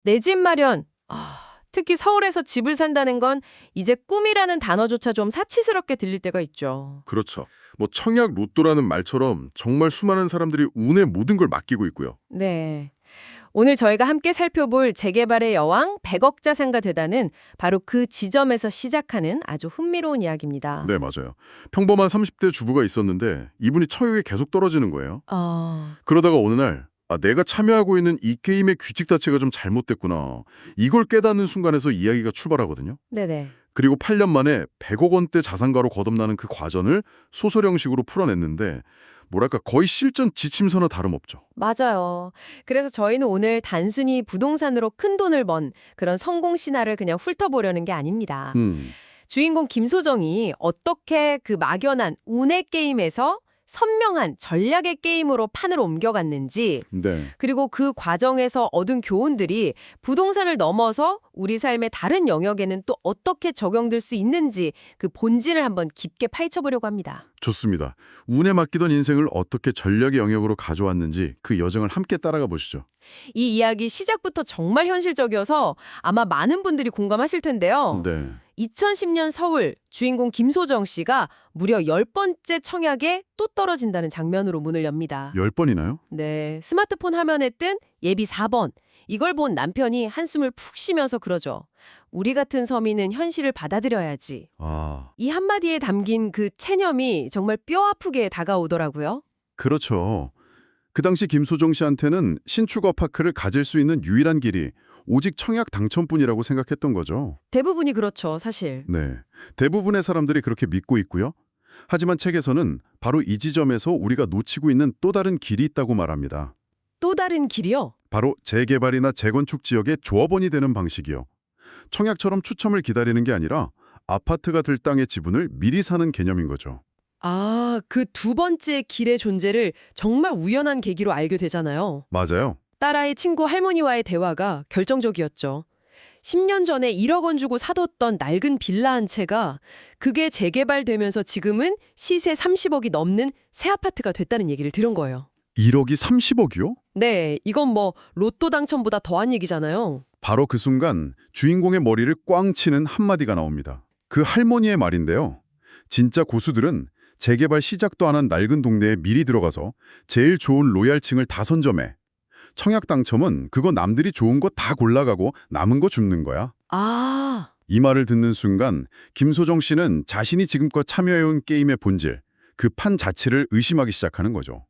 내 집 마련. 특히 서울에서 집을 산다는 건 이제 꿈이라는 단어조차 좀 사치스럽게 들릴 때가 있죠. 그렇죠. 뭐 청약 로또라는 말처럼 정말 수많은 사람들이 운에 모든 걸 맡기고 있고요. 네. 오늘 저희가 함께 살펴볼 재개발의 여왕 100억 자산가 되다는 바로 그 지점에서 시작하는 아주 흥미로운 이야기입니다. 네, 맞아요. 평범한 30대 주부가 있었는데 이분이 처욕에 계속 떨어지는 거예요. 그러다가 어느 날 내가 참여하고 있는 이 게임의 규칙 자체가 좀 잘못됐구나. 이걸 깨닫는 순간에서 이야기가 출발하거든요. 네네. 그리고 8년 만에 100억 원대 자산가로 거듭나는 그 과정을 소설 형식으로 풀어냈는데 뭐랄까 거의 실전 지침서나 다름없죠. 맞아요. 그래서 저희는 오늘 단순히 부동산으로 큰 돈을 번 그런 성공 신화를 그냥 훑어보려는 게 아닙니다. 주인공 김소정이 어떻게 그 막연한 운의 게임에서 선명한 전략의 게임으로 판을 옮겨갔는지, 네. 그리고 그 과정에서 얻은 교훈들이 부동산을 넘어서 우리 삶의 다른 영역에는 또 어떻게 적용될 수 있는지 그 본질을 한번 깊게 파헤쳐보려고 합니다. 좋습니다. 운에 맡기던 인생을 어떻게 전략의 영역으로 가져왔는지 그 여정을 함께 따라가 보시죠. 이 이야기 시작부터 정말 현실적이어서 아마 많은 분들이 공감하실 텐데요. 네. 2010년 서울 주인공 김소정 씨가 무려 10번째 청약에 또 떨어진다는 장면으로 문을 엽니다. 10번이나요? 네, 스마트폰 화면에 뜬 예비 4번. 이걸 본 남편이 한숨을 푹 쉬면서 그러죠. 우리 같은 서민은 현실을 받아들여야지. 이 한마디에 담긴 그 체념이 정말 뼈 아프게 다가오더라고요. 그렇죠. 그 당시 김소정 씨한테는 신축 어파크를 가질 수 있는 유일한 길이 오직 청약 당첨뿐이라고 생각했던 거죠. 대부분이 그렇죠, 사실. 네. 대부분의 사람들이 그렇게 믿고 있고요. 하지만 책에서는 바로 이 지점에서 우리가 놓치고 있는 또 다른 길이 있다고 말합니다. 또 다른 길이요? 바로 재개발이나 재건축 지역의 조합원이 되는 방식이요. 청약처럼 추첨을 기다리는 게 아니라 아파트가 될 땅의 지분을 미리 사는 개념인 거죠. 그 두 번째 길의 존재를 정말 우연한 계기로 알게 되잖아요. 맞아요. 딸아이 친구 할머니와의 대화가 결정적이었죠. 10년 전에 1억 원 주고 사뒀던 낡은 빌라 한 채가 그게 재개발되면서 지금은 시세 30억이 넘는 새 아파트가 됐다는 얘기를 들은 거예요. 1억이 30억이요? 네, 이건 뭐 로또 당첨보다 더한 얘기잖아요. 바로 그 순간 주인공의 머리를 꽝 치는 한마디가 나옵니다. 그 할머니의 말인데요. 진짜 고수들은 재개발 시작도 안 한 낡은 동네에 미리 들어가서 제일 좋은 로얄층을 다 선점해. 청약 당첨은 그거 남들이 좋은 거 다 골라가고 남은 거 줍는 거야. 이 말을 듣는 순간 김소정 씨는 자신이 지금껏 참여해온 게임의 본질, 그 판 자체를 의심하기 시작하는 거죠.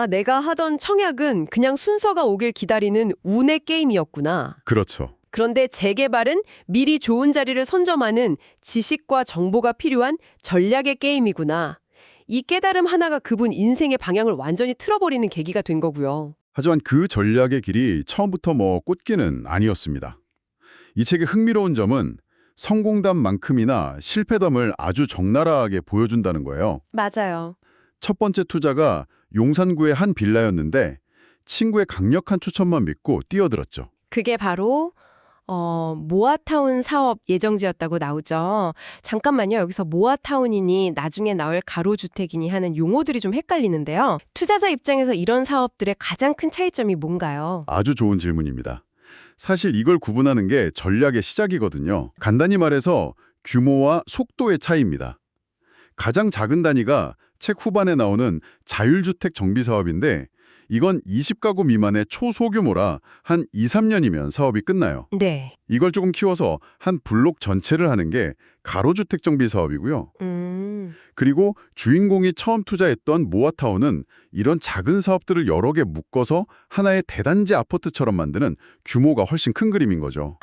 내가 하던 청약은 그냥 순서가 오길 기다리는 운의 게임이었구나. 그렇죠. 그런데 재개발은 미리 좋은 자리를 선점하는 지식과 정보가 필요한 전략의 게임이구나. 이 깨달음 하나가 그분 인생의 방향을 완전히 틀어버리는 계기가 된 거고요. 하지만 그 전략의 길이 처음부터 꽃길은 아니었습니다. 이 책의 흥미로운 점은 성공담만큼이나 실패담을 아주 적나라하게 보여준다는 거예요. 맞아요. 첫 번째 투자가 용산구의 한 빌라였는데 친구의 강력한 추천만 믿고 뛰어들었죠. 그게 바로 모아타운 사업 예정지였다고 나오죠. 잠깐만요. 여기서 모아타운이니 나중에 나올 가로주택이니 하는 용어들이 좀 헷갈리는데요. 투자자 입장에서 이런 사업들의 가장 큰 차이점이 뭔가요? 아주 좋은 질문입니다. 사실 이걸 구분하는 게 전략의 시작이거든요. 간단히 말해서 규모와 속도의 차이입니다. 가장 작은 단위가 책 후반에 나오는 자율주택 정비사업인데 이건 20가구 미만의 초소규모라 한 2, 3년이면 사업이 끝나요. 네. 이걸 조금 키워서 한 블록 전체를 하는 게 가로주택 정비 사업이고요. 그리고 주인공이 처음 투자했던 모아타운은 이런 작은 사업들을 여러 개 묶어서 하나의 대단지 아파트처럼 만드는 규모가 훨씬 큰 그림인 거죠.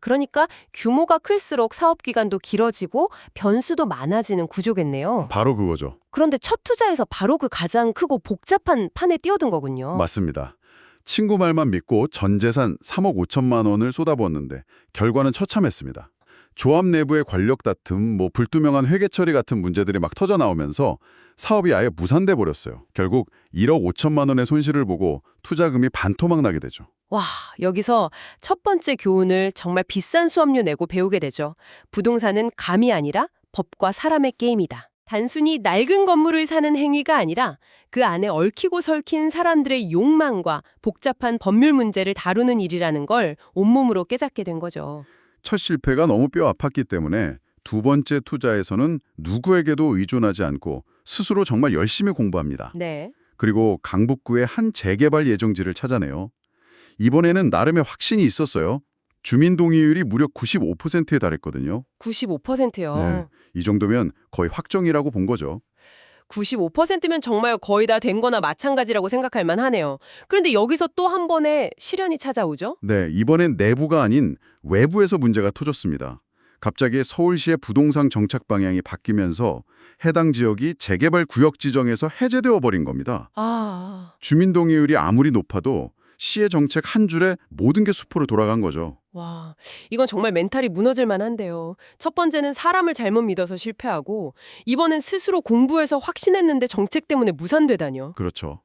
그러니까 규모가 클수록 사업 기간도 길어지고 변수도 많아지는 구조겠네요. 바로 그거죠. 그런데 첫 투자에서 바로 그 가장 크고 복잡한 판에 뛰어든 거군요. 맞습니다. 친구 말만 믿고 전 재산 3억 5천만 원을 쏟아부었는데 결과는 처참했습니다. 조합 내부의 권력 다툼, 불투명한 회계 처리 같은 문제들이 막 터져 나오면서 사업이 아예 무산돼 버렸어요. 결국 1억 5천만 원의 손실을 보고 투자금이 반토막 나게 되죠. 와, 여기서 첫 번째 교훈을 정말 비싼 수업료 내고 배우게 되죠. 부동산은 감이 아니라 법과 사람의 게임이다. 단순히 낡은 건물을 사는 행위가 아니라 그 안에 얽히고 설킨 사람들의 욕망과 복잡한 법률 문제를 다루는 일이라는 걸 온몸으로 깨닫게 된 거죠. 첫 실패가 너무 뼈 아팠기 때문에 두 번째 투자에서는 누구에게도 의존하지 않고 스스로 정말 열심히 공부합니다. 네. 그리고 강북구의 한 재개발 예정지를 찾아내요. 이번에는 나름의 확신이 있었어요. 주민 동의율이 무려 95%에 달했거든요. 95%요. 네, 이 정도면 거의 확정이라고 본 거죠. 95%면 정말 거의 다 된 거나 마찬가지라고 생각할 만하네요. 그런데 여기서 또 한 번의 시련이 찾아오죠? 네, 이번엔 내부가 아닌 외부에서 문제가 터졌습니다. 갑자기 서울시의 부동산 정착 방향이 바뀌면서 해당 지역이 재개발 구역 지정에서 해제되어 버린 겁니다. 아, 주민 동의율이 아무리 높아도 시의 정책 한 줄에 모든 게 수포로 돌아간 거죠. 와, 이건 정말 멘탈이 무너질 만한데요. 첫 번째는 사람을 잘못 믿어서 실패하고 이번엔 스스로 공부해서 확신했는데 정책 때문에 무산되다뇨. 그렇죠.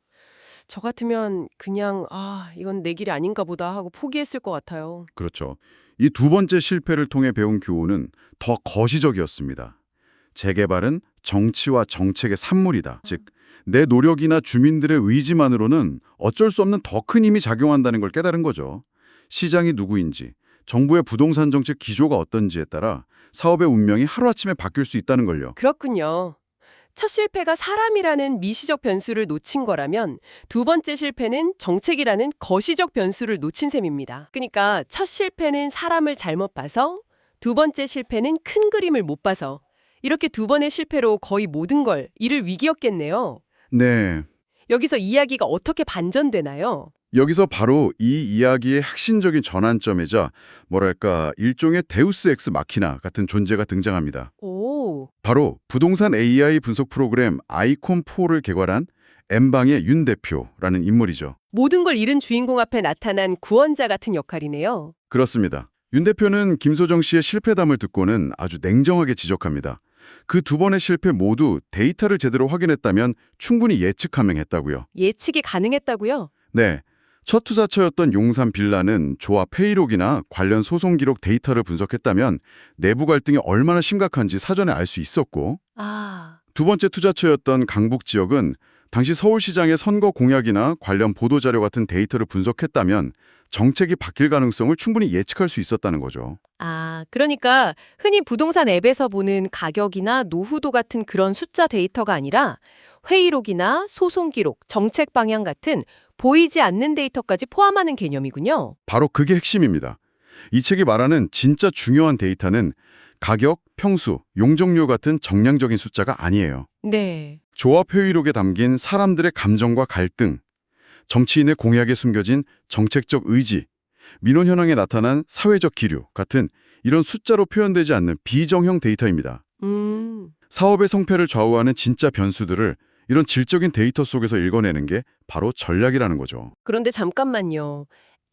저 같으면 그냥 이건 내 길이 아닌가 보다 하고 포기했을 것 같아요. 그렇죠. 이 두 번째 실패를 통해 배운 교훈은 더 거시적이었습니다. 재개발은 정치와 정책의 산물이다. 즉, 내 노력이나 주민들의 의지만으로는 어쩔 수 없는 더 큰 힘이 작용한다는 걸 깨달은 거죠. 시장이 누구인지, 정부의 부동산 정책 기조가 어떤지에 따라 사업의 운명이 하루아침에 바뀔 수 있다는 걸요. 그렇군요. 첫 실패가 사람이라는 미시적 변수를 놓친 거라면 두 번째 실패는 정책이라는 거시적 변수를 놓친 셈입니다. 그러니까 첫 실패는 사람을 잘못 봐서 두 번째 실패는 큰 그림을 못 봐서 이렇게 두 번의 실패로 거의 모든 걸 잃을 위기였겠네요. 네. 여기서 이야기가 어떻게 반전되나요? 여기서 바로 이 이야기의 핵심적인 전환점이자 뭐랄까 일종의 데우스 엑스 마키나 같은 존재가 등장합니다. 오, 바로 부동산 AI 분석 프로그램 아이콘4를 개발한 M방의 윤 대표라는 인물이죠. 모든 걸 잃은 주인공 앞에 나타난 구원자 같은 역할이네요. 그렇습니다. 윤 대표는 김소정 씨의 실패담을 듣고는 아주 냉정하게 지적합니다. 그 두 번의 실패 모두 데이터를 제대로 확인했다면 충분히 예측 가능했다고요. 예측이 가능했다고요? 네. 첫 투자처였던 용산 빌라는 조합 회의록이나 관련 소송 기록 데이터를 분석했다면 내부 갈등이 얼마나 심각한지 사전에 알 수 있었고, 아, 두 번째 투자처였던 강북 지역은 당시 서울시장의 선거 공약이나 관련 보도자료 같은 데이터를 분석했다면 정책이 바뀔 가능성을 충분히 예측할 수 있었다는 거죠. 그러니까 흔히 부동산 앱에서 보는 가격이나 노후도 같은 그런 숫자 데이터가 아니라 회의록이나 소송 기록, 정책 방향 같은 보이지 않는 데이터까지 포함하는 개념이군요. 바로 그게 핵심입니다. 이 책이 말하는 진짜 중요한 데이터는 가격, 평수, 용적률 같은 정량적인 숫자가 아니에요. 네. 조합 회의록에 담긴 사람들의 감정과 갈등, 정치인의 공약에 숨겨진 정책적 의지, 민원 현황에 나타난 사회적 기류 같은 이런 숫자로 표현되지 않는 비정형 데이터입니다. 사업의 성패를 좌우하는 진짜 변수들을 이런 질적인 데이터 속에서 읽어내는 게 바로 전략이라는 거죠. 그런데 잠깐만요.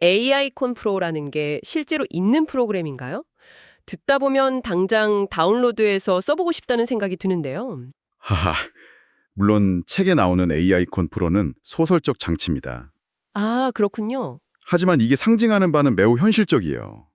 AI콘 프로라는 게 실제로 있는 프로그램인가요? 듣다 보면 당장 다운로드해서 써보고 싶다는 생각이 드는데요. 하하, 물론 책에 나오는 AI콘 프로는 소설적 장치입니다. 아, 그렇군요. 하지만 이게 상징하는 바는 매우 현실적이에요.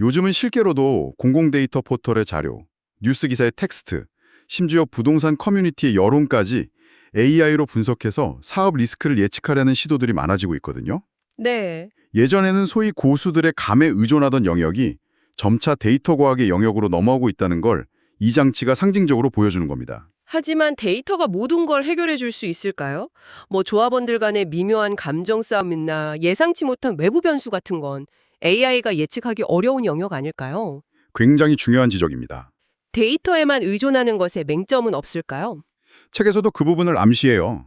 요즘은 실제로도 공공 데이터 포털의 자료, 뉴스 기사의 텍스트, 심지어 부동산 커뮤니티의 여론까지 AI로 분석해서 사업 리스크를 예측하려는 시도들이 많아지고 있거든요. 네. 예전에는 소위 고수들의 감에 의존하던 영역이 점차 데이터 과학의 영역으로 넘어오고 있다는 걸 이 장치가 상징적으로 보여주는 겁니다. 하지만 데이터가 모든 걸 해결해 줄 수 있을까요? 조합원들 간의 미묘한 감정 싸움이나 예상치 못한 외부 변수 같은 건 AI가 예측하기 어려운 영역 아닐까요? 굉장히 중요한 지적입니다. 데이터에만 의존하는 것에 맹점은 없을까요? 책에서도 그 부분을 암시해요.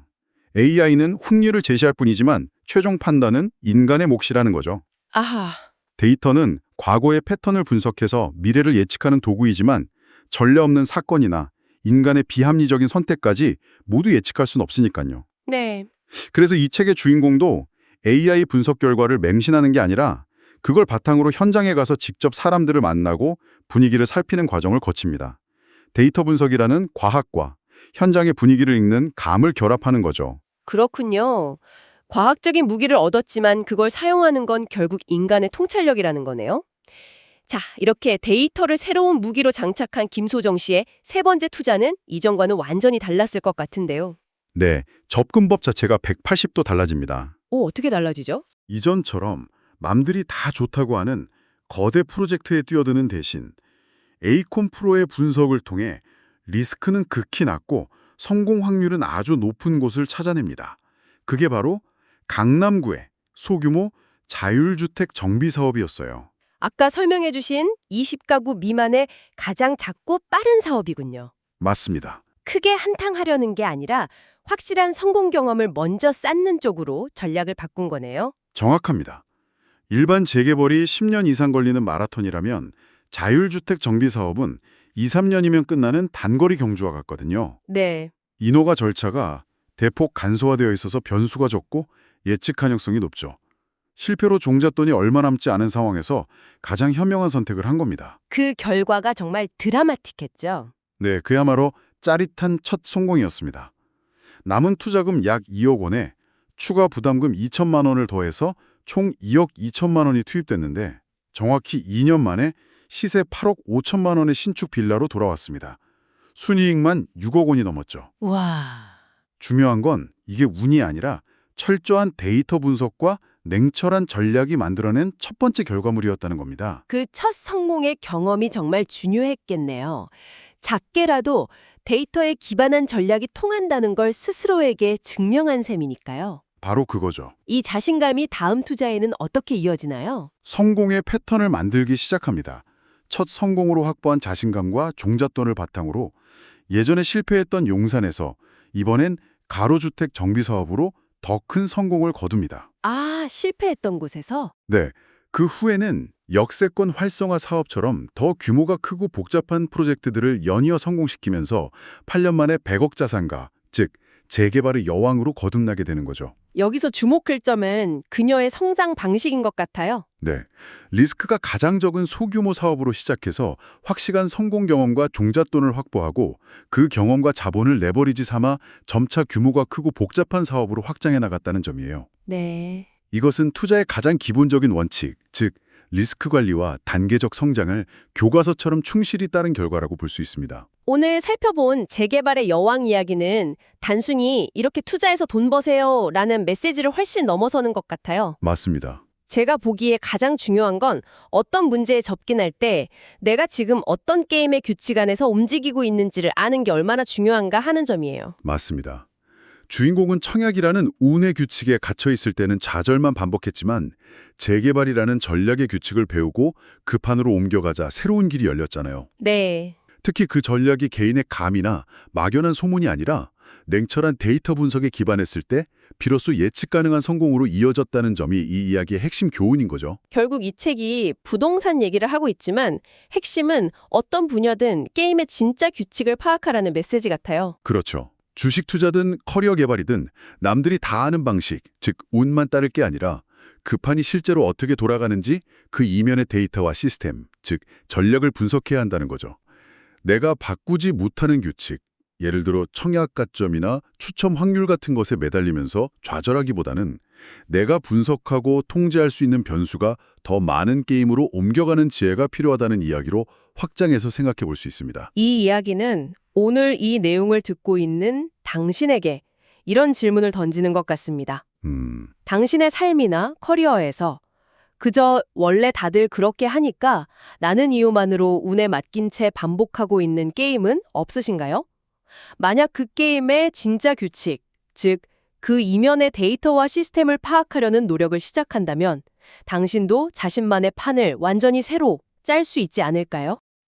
AI는 확률을 제시할 뿐이지만 최종 판단은 인간의 몫이라는 거죠. 아하, 데이터는 과거의 패턴을 분석해서 미래를 예측하는 도구이지만 전례 없는 사건이나 인간의 비합리적인 선택까지 모두 예측할 수는 없으니까요. 네. 그래서 이 책의 주인공도 AI 분석 결과를 맹신하는 게 아니라 그걸 바탕으로 현장에 가서 직접 사람들을 만나고 분위기를 살피는 과정을 거칩니다. 데이터 분석이라는 과학과 현장의 분위기를 읽는 감을 결합하는 거죠. 그렇군요. 과학적인 무기를 얻었지만 그걸 사용하는 건 결국 인간의 통찰력이라는 거네요. 자, 이렇게 데이터를 새로운 무기로 장착한 김소정 씨의 세 번째 투자는 이전과는 완전히 달랐을 것 같은데요. 네, 접근법 자체가 180도 달라집니다. 어떻게 달라지죠? 이전처럼 남들이 다 좋다고 하는 거대 프로젝트에 뛰어드는 대신 에이콘 프로의 분석을 통해 리스크는 극히 낮고 성공 확률은 아주 높은 곳을 찾아냅니다. 그게 바로 강남구의 소규모 자율주택 정비 사업이었어요. 아까 설명해 주신 20가구 미만의 가장 작고 빠른 사업이군요. 맞습니다. 크게 한탕하려는 게 아니라 확실한 성공 경험을 먼저 쌓는 쪽으로 전략을 바꾼 거네요. 정확합니다. 일반 재개발이 10년 이상 걸리는 마라톤이라면 자율주택 정비 사업은 2, 3년이면 끝나는 단거리 경주와 같거든요. 네. 인허가 절차가 대폭 간소화되어 있어서 변수가 적고 예측 가능성이 높죠. 실패로 종잣돈이 얼마 남지 않은 상황에서 가장 현명한 선택을 한 겁니다. 그 결과가 정말 드라마틱했죠. 네, 그야말로 짜릿한 첫 성공이었습니다. 남은 투자금 약 2억 원에 추가 부담금 2천만 원을 더해서 총 2억 2천만 원이 투입됐는데 정확히 2년 만에 시세 8억 5천만 원의 신축 빌라로 돌아왔습니다. 순이익만 6억 원이 넘었죠. 와. 중요한 건 이게 운이 아니라 철저한 데이터 분석과 냉철한 전략이 만들어낸 첫 번째 결과물이었다는 겁니다. 그 첫 성공의 경험이 정말 중요했겠네요. 작게라도 데이터에 기반한 전략이 통한다는 걸 스스로에게 증명한 셈이니까요. 바로 그거죠. 이 자신감이 다음 투자에는 어떻게 이어지나요? 성공의 패턴을 만들기 시작합니다. 첫 성공으로 확보한 자신감과 종잣돈을 바탕으로 예전에 실패했던 용산에서 이번엔 가로주택 정비 사업으로 더 큰 성공을 거둡니다. 아, 실패했던 곳에서? 네, 그 후에는 역세권 활성화 사업처럼 더 규모가 크고 복잡한 프로젝트들을 연이어 성공시키면서 8년 만에 100억 자산가, 즉 재개발의 여왕으로 거듭나게 되는 거죠. 여기서 주목할 점은 그녀의 성장 방식인 것 같아요. 네, 리스크가 가장 적은 소규모 사업으로 시작해서 확실한 성공 경험과 종잣돈을 확보하고 그 경험과 자본을 레버리지 삼아 점차 규모가 크고 복잡한 사업으로 확장해 나갔다는 점이에요. 네. 이것은 투자의 가장 기본적인 원칙, 즉 리스크 관리와 단계적 성장을 교과서처럼 충실히 따른 결과라고 볼 수 있습니다. 오늘 살펴본 재개발의 여왕 이야기는 단순히 이렇게 투자해서 돈 버세요 라는 메시지를 훨씬 넘어서는 것 같아요. 맞습니다. 제가 보기에 가장 중요한 건 어떤 문제에 접근할 때 내가 지금 어떤 게임의 규칙 안에서 움직이고 있는지를 아는 게 얼마나 중요한가 하는 점이에요. 맞습니다. 주인공은 청약이라는 운의 규칙에 갇혀 있을 때는 좌절만 반복했지만 재개발이라는 전략의 규칙을 배우고 그 판으로 옮겨가자 새로운 길이 열렸잖아요. 네. 특히 그 전략이 개인의 감이나 막연한 소문이 아니라 냉철한 데이터 분석에 기반했을 때 비로소 예측 가능한 성공으로 이어졌다는 점이 이 이야기의 핵심 교훈인 거죠. 결국 이 책이 부동산 얘기를 하고 있지만 핵심은 어떤 분야든 게임의 진짜 규칙을 파악하라는 메시지 같아요. 그렇죠. 주식 투자든 커리어 개발이든 남들이 다 아는 방식, 즉 운만 따를 게 아니라 그 판이 실제로 어떻게 돌아가는지 그 이면의 데이터와 시스템, 즉 전략을 분석해야 한다는 거죠. 내가 바꾸지 못하는 규칙, 예를 들어 청약 가점이나 추첨 확률 같은 것에 매달리면서 좌절하기보다는 내가 분석하고 통제할 수 있는 변수가 더 많은 게임으로 옮겨가는 지혜가 필요하다는 이야기로 확장해서 생각해 볼 수 있습니다. 이 이야기는 오늘 이 내용을 듣고 있는 당신에게 이런 질문을 던지는 것 같습니다. 당신의 삶이나 커리어에서 그저 원래 다들 그렇게 하니까 나는 이유만으로 운에 맡긴 채 반복하고 있는 게임은 없으신가요? 만약 그 게임의 진짜 규칙, 즉 그 이면의 데이터와 시스템을 파악하려는 노력을 시작한다면 당신도 자신만의 판을 완전히 새로 짤 수 있지 않을까요?